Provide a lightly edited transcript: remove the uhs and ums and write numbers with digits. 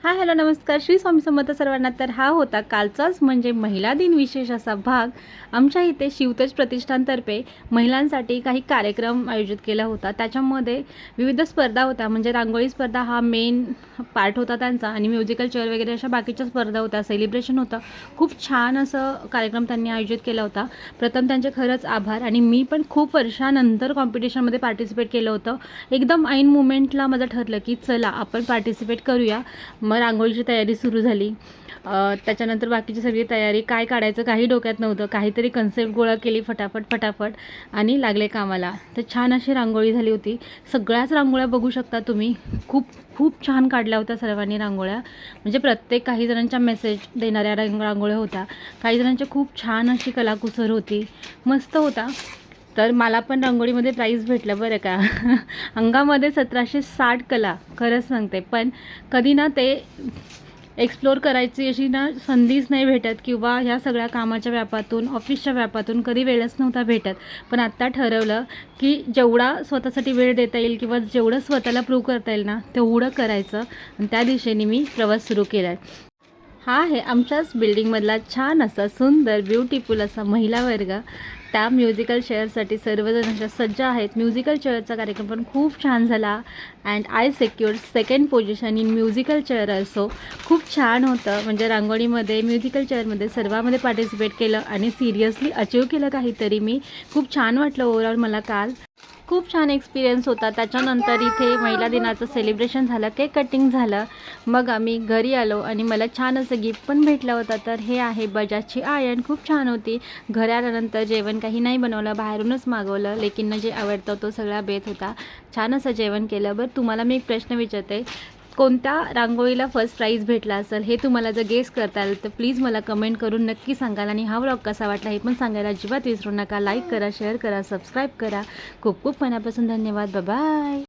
Hi hello नमस्कार श्री स्वामी समर्थ सर्वांना. तर हा होता कालचाच म्हणजे महिला दिन विशेष असा भाग. आमच्या इथे शिवतेज प्रतिष्ठानतर्फे महिलांसाठी काही कार्यक्रम आयोजित केला होता. त्याच्यामध्ये विविध स्पर्धा होत्या, म्हणजे रांगोळी स्पर्धा हा मेन पार्ट होता त्यांचा, आणि म्युझिकल चेअर वगैरे अशा बाकीच्या स्पर्धा होत्या. सेलिब्रेशन होतं. खूप छान असं कार्यक्रम त्यांनी आयोजित केला होता. प्रथम त्यांचे खरंच आभार. आणि मी पण खूप वर्षानंतर कॉम्पिटिशनमध्ये पार्टिसिपेट केलं होतं. एकदम ऐन मुमेंटला माझं ठरलं की चला आपण पार्टिसिपेट करूया. मग रांगोळीची तयारी सुरू झाली. त्याच्यानंतर बाकीची सगळी तयारी, काय काढायचं काही डोक्यात नव्हतं. काहीतरी कन्सेप्ट गोळा केली फटाफट आणि लागले कामाला. तर छान अशी रांगोळी झाली होती. सगळ्याच रांगोळ्या बघू शकता तुम्ही. खूप खूप छान काढल्या होत्या सर्वांनी रांगोळ्या. म्हणजे प्रत्येक काही जणांच्या मेसेज देणाऱ्या रांगोळ्या होत्या. काही जणांची खूप छान अशी कलाकुसर होती. मस्त होता. तर मला पण रांगोळीमध्ये प्राईज भेटलं बरं का. अंगामध्ये 1760 कला, खरंच सांगते. पण कधी ना ते एक्सप्लोर करायची अशी ना संधीच नाही भेटत, किंवा ह्या सगळ्या कामाच्या व्यापातून, ऑफिसच्या व्यापातून कधी वेळच नव्हता भेटत. पण आत्ता ठरवलं की जेवढा स्वतःसाठी वेळ देता येईल किंवा जेवढं स्वतःला प्रूव्ह करता येईल ना तेवढं करायचं, आणि त्या दिशेने मी प्रवास सुरू केला आहे. हा आहे आमच्याच बिल्डिंगमधला छान असा सुंदर ब्युटिफुल असा महिला वर्ग. त्या म्युझिकल चेअरसाठी सर्वजण अशा सज्ज आहेत. म्युझिकल चेअरचा कार्यक्रम पण खूप छान झाला. And I secured second position in musical chair also. खूप छान होतं. म्हणजे रांगोळीमध्ये, म्युझिकल चेअरमध्ये सर्वामध्ये पार्टिसिपेट केलं आणि सिरियसली अचीव केलं काहीतरी मी. खूप छान वाटलं ओव्हरऑल मला काल. खूप छान एक्सपिरियन्स होता. त्याच्यानंतर इथे महिला दिनाचं सेलिब्रेशन झालं, केक कटिंग झालं. मग आम्ही घरी आलो आणि मला छान असं गिफ्ट पण भेटलं होतं. तर हे आहे बजाजची आयर्न. खूप छान होती. घरी आल्यानंतर जेवण काही नाही बनवलं, बाहेरूनच मागवलं. लेकींना जे आवडतं तो सगळा बेत होता. छान असं जेवण केलं. बरं, तुम्हाला मी एक प्रश्न विचारते, कोणत्या रांगोळीला फर्स्ट प्राईज भेटला असेल हे तुम्हाला जर गेस करता आलं तर प्लीज मला कमेंट करून नक्की सांगाल. आणि हा व्लॉग कसा वाटला हे पण सांगायला अजिबात विसरू नका. लाईक करा, शेअर करा, सबस्क्राईब करा. खूप खूप मनापासून धन्यवाद. बाय.